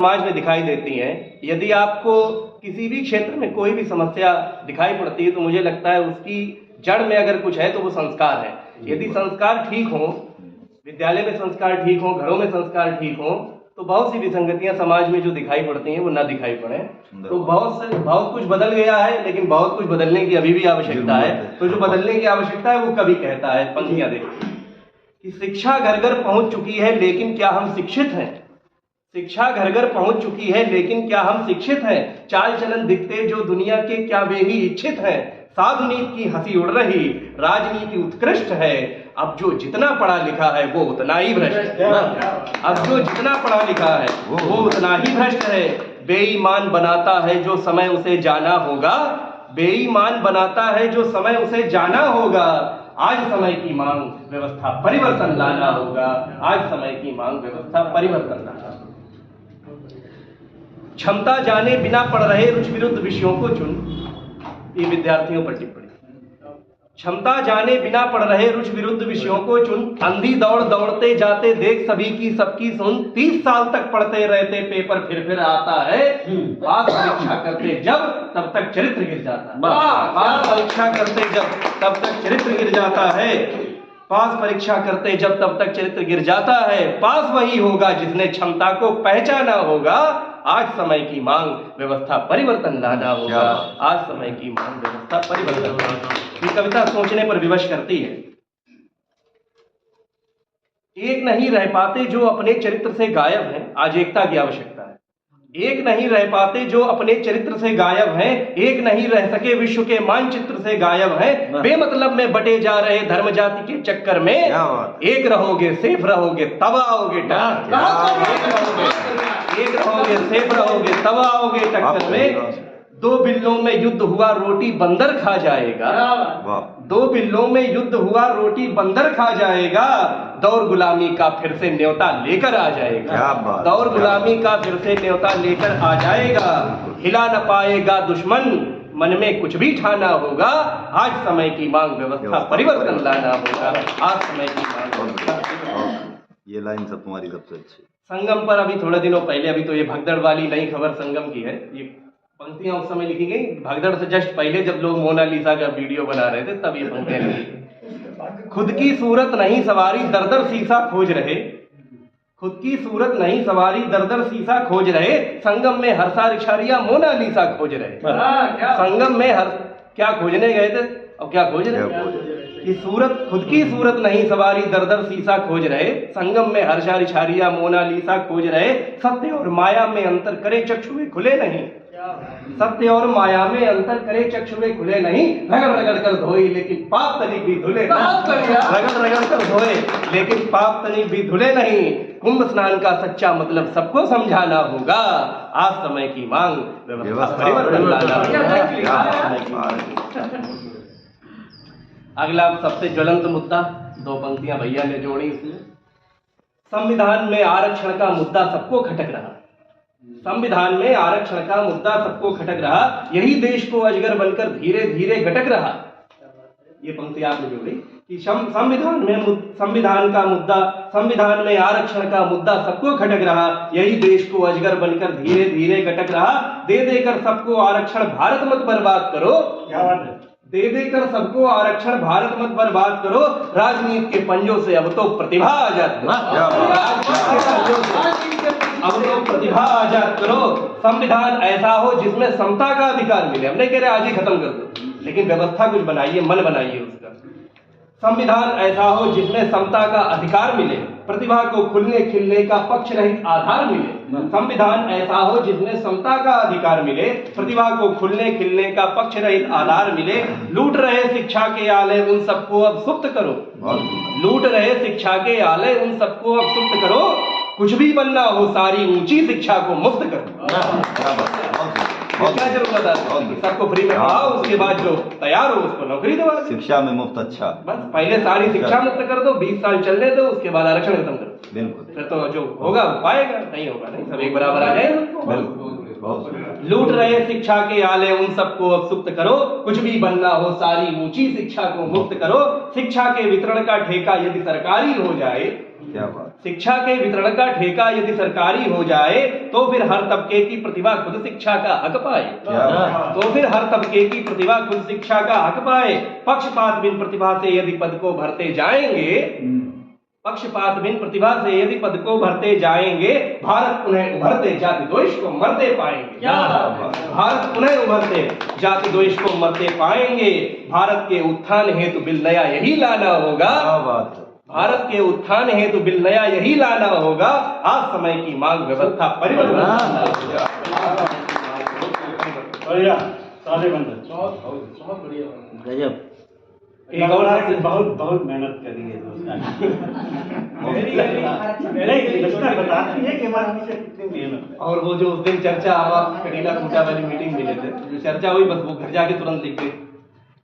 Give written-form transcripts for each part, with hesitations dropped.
समाज में दिखाई देती हैं। यदि आपको किसी भी क्षेत्र में कोई भी समस्या दिखाई पड़ती है तो मुझे लगता है उसकी जड़ में अगर कुछ है तो वो संस्कार है। यदि संस्कार ठीक हो, विद्यालय में संस्कार ठीक हो, घरों में संस्कार ठीक हो, तो बहुत सी विसंगतियां समाज में जो दिखाई पड़ती हैं वो ना दिखाई पड़े। तो बहुत कुछ बदल गया है, लेकिन बहुत कुछ बदलने की अभी भी आवश्यकता है। तो जो बदलने की आवश्यकता है वो कवि कहता है, पंक्तियां देखिए कि शिक्षा घर घर पहुंच चुकी है लेकिन क्या हम शिक्षित हैं। शिक्षा घर घर पहुंच चुकी है लेकिन क्या हम शिक्षित हैं। चाल चलन दिखते जो दुनिया के क्या वे ही इच्छित हैं। साधु नीति की हंसी उड़ रही, राजनीति उत्कृष्ट है। अब जो जितना पढ़ा लिखा है वो उतना ही भ्रष्ट है। अब जो जितना पढ़ा लिखा है वो उतना ही भ्रष्ट है। बेईमान बनाता है जो समय उसे जाना होगा। बेईमान बनाता है जो समय उसे जाना होगा। आज समय की मांग व्यवस्था परिवर्तन लाना होगा। आज समय की मांग व्यवस्था परिवर्तन लाना होगा। क्षमता जाने बिना पढ़ रहे रुचि विरुद्ध विषयों को चुन। ये विद्यार्थियों पर टिप्पणी। क्षमता जाने बिना पढ़ रहे रुचि विरुद्ध विषयों को चुन। अंधी दौड़ दौड़ते जाते देख सभी की सबकी सुन। 30 साल तक पढ़ते रहते पेपर फिर आता है। पास परीक्षा करते जब तब तक चरित्र गिर जाता है। पास परीक्षा करते जब तब तक चरित्र गिर जाता है। पास परीक्षा करते जब तब तक चरित्र गिर जाता है। पास वही होगा जिसने क्षमता को पहचाना होगा। आज समय की मांग व्यवस्था परिवर्तन लाना होगा। आज समय की मांग व्यवस्था परिवर्तन लाना होगा। ये कविता सोचने पर विवश करती है। एक नहीं रह पाते जो अपने चरित्र से गायब हैं। आज एकता की आवश्यकता है। एक नहीं रह पाते जो अपने चरित्र से गायब हैं। एक नहीं रह सके विश्व के मानचित्र से गायब हैं। बेमतलब में बटे जा रहे धर्म जाति के चक्कर में। एक रहोगे सेफ रहोगे तब आओगे एक रहोगे सेफ रहोगे तब आओगे टक्कर में। 2 बिल्लों में युद्ध हुआ रोटी बंदर खा जाएगा। 2 बिल्लों में युद्ध हुआ रोटी बंदर खा जाएगा। दौर गुलामी का फिर से न्योता लेकर आ जाएगा। दौर गुलामी का फिर से न्योता लेकर आ जाएगा। हिला न पाएगा दुश्मन, मन में कुछ भी ठाना होगा। आज समय की मांग व्यवस्था परिवर्तन लाना होगा। आज समय की मांग। ये लाइन सब तुम्हारी सबसे अच्छी। संगम पर अभी थोड़े दिनों पहले, अभी तो ये भगदड़ वाली नई खबर संगम की है। ये पंक्तियां उस समय लिखी गई भगदड़ से जस्ट पहले, जब लोग मोनालिसा का वीडियो बना रहे थे तब ये पंक्तियां लिखी। खुद की सूरत नहीं सवारी दर दर शीशा खोज रहे। खुद की सूरत नहीं सवारी दर दर शीशा खोज रहे। संगम में हर्षा रिक्शारिया मोनालिसा खोज रहे। संगम में क्या खोजने गए थे और क्या खोज रहे। कि सूरत, खुद की सूरत नहीं सवारी दर दर शीशा खोज रहे। संगम में हर्षा रिक्शारिया मोनालिसा खोज रहे। सत्य और माया में अंतर करे चक्षुए खुले नहीं। सत्य और माया में अंतर करे चक्षुए खुले नहीं। रगड़ रगड़ कर धोई लेकिन पाप तनिक भी धुले नहीं। रगड़ रगड़ कर धोए लेकिन पाप तनिक भी धुले नहीं। कुंभ स्नान का सच्चा मतलब सबको समझाना होगा। आज समय की मांग व्यवस्था परिवर्तन लाना होगा। अगला सबसे ज्वलंत मुद्दा, 2 पंक्तियां भैया ने जोड़ी इसमें। संविधान में आरक्षण का मुद्दा सबको खटक रहा। संविधान में आरक्षण का मुद्दा सबको खटक रहा। यही देश को अजगर बनकर धीरे धीरे गटक रहा। ये पंक्ति आपने जोड़ी कि संविधान में आरक्षण का मुद्दा सबको खटक रहा। यही देश को अजगर बनकर धीरे धीरे गटक रहा। दे देकर सबको आरक्षण भारत मत बर्बाद करो। क्या बात है। दे देकर सबको आरक्षण भारत मत बर्बाद करो। राजनीति के पंजों से अब तो प्रतिभा आजाद करो। अब तो प्रतिभा आजाद करो। संविधान ऐसा हो जिसमें समता का अधिकार मिले। हम नहीं कह रहे आज ही खत्म कर दो, लेकिन व्यवस्था कुछ बनाइए, मन बनाइए उसका। संविधान ऐसा हो जिसमें समता का अधिकार मिले। प्रतिभा को खुलने खिलने का पक्ष रहित आधार मिले। संविधान ऐसा हो जिसमें समता का अधिकार मिले। प्रतिभा को खुलने खिलने का पक्ष रहित आधार मिले। लूट रहे शिक्षा के आलय उन सबको अब सुप्त करो। लूट रहे शिक्षा के आलय उन सबको अब सुप्त करो। कुछ भी बनना हो सारी ऊंची शिक्षा को मुफ्त करो। क्या जरूरत है, सबको फ्री में पढ़ाओ, उसके बाद जो तैयार हो उसको नौकरी दो। शिक्षा में मुफ्त। अच्छा, बस पहले सारी शिक्षा मुक्त कर दो, 20 साल चलने दो, उसके बाद आरक्षण खत्म करो। बिल्कुल। फिर तो जो होगा वो पाएगा, नहीं होगा नहीं, सब एक बराबर आ जाएगा। लूट रहे शिक्षा के आले उन सबको अब सुप्त करो। कुछ भी बनना हो सारी ऊंची शिक्षा को मुक्त करो। शिक्षा के वितरण का ठेका यदि सरकारी हो जाए, क्या बात। शिक्षा के वितरण का ठेका यदि सरकारी हो जाए तो फिर हर तबके की प्रतिभा खुद शिक्षा का हक पाए। क्या बात। तो फिर हर तबके की प्रतिभा खुद शिक्षा का हक पाए। पक्षपात बिन प्रतिभा से यदि पद को भरते जाएंगे, पक्षपात बिन प्रतिभा से यदि पद को भरते जाएंगे, भारत पुनः उभरते जाति द्वेष को मरते पाएंगे। भारत पुनः उभरते जाति द्वेष को मरते पाएंगे। भारत के उत्थान हेतु बिल नया यही लाना होगा। क्या बात है। भारत के उत्थान हेतु बिल नया यही लाना होगा। आज समय की मांग व्यवस्था परिवर्तन। गजब। एक और बहुत बहुत मेहनत करी है और वो जो उस दिन चर्चा हुआ कटीला खूंटा वाली मीटिंग मिले थे, जो चर्चा हुई बस वो घर जाके तुरंत लिख गए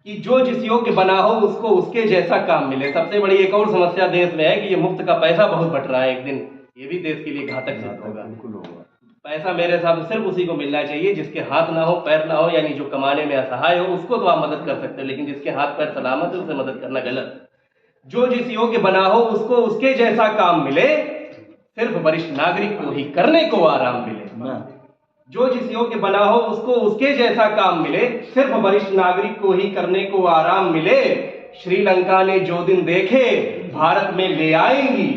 कि जो जिस योग्य बना हो उसको उसके जैसा काम मिले। सबसे बड़ी एक और समस्या देश में है कि ये मुफ्त का पैसा बहुत बट रहा है, एक दिन ये भी देश के लिए घातक सिद्ध होगा। पैसा मेरे हिसाब से सिर्फ उसी को मिलना चाहिए जिसके हाथ ना हो पैर ना हो, यानी जो कमाने में असहाय हो उसको तो आप मदद कर सकते हो, लेकिन जिसके हाथ पैर सलामत है उसे मदद करना गलत। जो जिस योग्य बना हो उसको उसके जैसा काम मिले, सिर्फ वरिष्ठ नागरिक को ही करने को आराम मिले। जो जिस योग्य बना हो उसको उसके जैसा काम मिले, सिर्फ वरिष्ठ नागरिक को ही करने को आराम मिले। श्रीलंका ने जो दिन देखे भारत में ले आएंगी,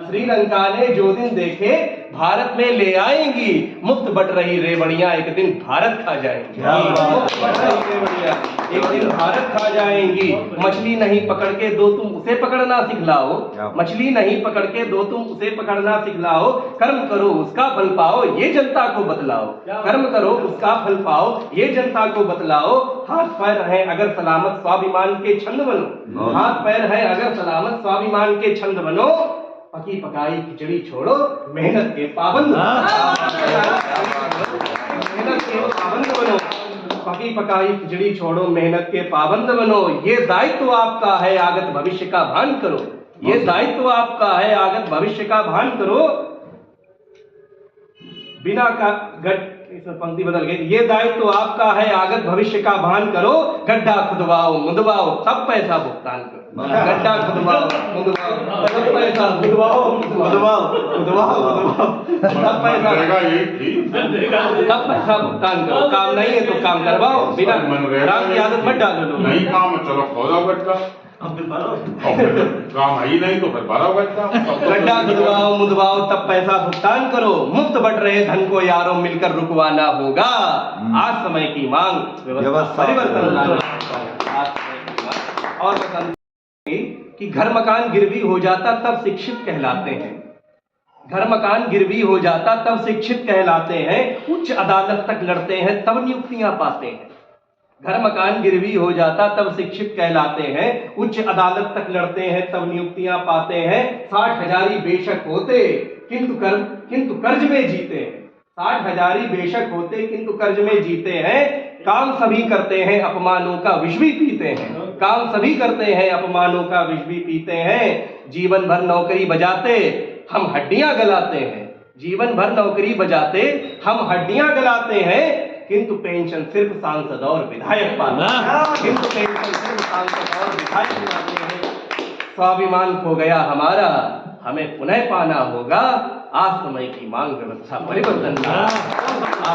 श्रीलंका ने जो दिन देखे भारत में ले आएंगी। मुफ्त बट रही रेवड़ियां एक दिन भारत खा जाएंगी। मुफ्त बट रही रेवड़ियां एक दिन भारत खा जाएंगी। मछली नहीं पकड़ के दो तुम उसे पकड़ना सिखलाओ, मछली नहीं पकड़ के दो तुम उसे पकड़ना सिखलाओ। कर्म करो उसका फल पाओ ये जनता को बतलाओ, कर्म करो उसका फल पाओ ये जनता को बतलाओ। हाथ पैर है अगर सलामत स्वाभिमान के छंद बनो, हाथ पैर है अगर सलामत स्वाभिमान के छंद बनो। पकी पकाई खिचड़ी छोड़ो मेहनत के पाबंद, मेहनत के पाबंद बनो। पकी पकाई खिचड़ी छोड़ो मेहनत के पाबंद बनो। ये दायित्व आपका है आगत भविष्य का भान करो, ये दायित्व आपका है आगत भविष्य का भान करो। बिना का गट इसमें पंक्ति बदल गई। ये दायित्व आपका है आगत भविष्य का भान करो। गड्ढा खुदवाओ मुदवाओ तब पैसा भुगतान करो। गड्ढा खुदवाओ मुदवाओ तब पैसा खुदवाओ मुदवाओ तब पैसा भुगतान करो। काम नहीं है तो काम करवाओ, बिना राम की आदत मत डालो लोग। नहीं काम चलो खोलो गड्ढा, काम है ही नहीं तो फिर भरो गड्ढा। गड्ढा खुदवाओ मुदवाओ तब पैसा भुगतान करो। मुफ्त बट रहे धन को यारों मिलकर रुकवाना होगा। आज समय की मांग व्यवस्था परिवर्तन लाना और कि घर मकान गिरवी हो जाता तब शिक्षित कहलाते हैं, घर मकान गिरवी हो जाता तब शिक्षित कहलाते हैं। उच्च अदालत तक लड़ते हैं तब नियुक्तियां पाते हैं। घर मकान गिरवी हो जाता तब शिक्षित कहलाते हैं। उच्च अदालत तक लड़ते हैं तब नियुक्तियां पाते हैं। 60 हजारी बेशक होते किंतु कर्ज में जीते हैं। 60 हजारी बेशक होते किंतु कर्ज में जीते हैं। काम सभी करते हैं अपमानों का विष भी पीते हैं, काम सभी करते हैं अपमानों का विष भी पीते हैं। जीवन भर नौकरी बजाते हम हड्डियां गलाते हैं, जीवन भर नौकरी बजाते हम हड्डियां गलाते हैं। किंतु पेंशन सिर्फ सांसद और विधायक पाते हैं, किंतु पेंशन सिर्फ सांसद और विधायक पाते हैं। स्वाभिमान खो गया हमारा हमें पुनः पाना होगा। आज समय की मांग व्यवस्था परिवर्तन, आज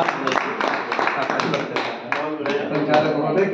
समय की व्यवस्था परिवर्तन। संचालक महोदय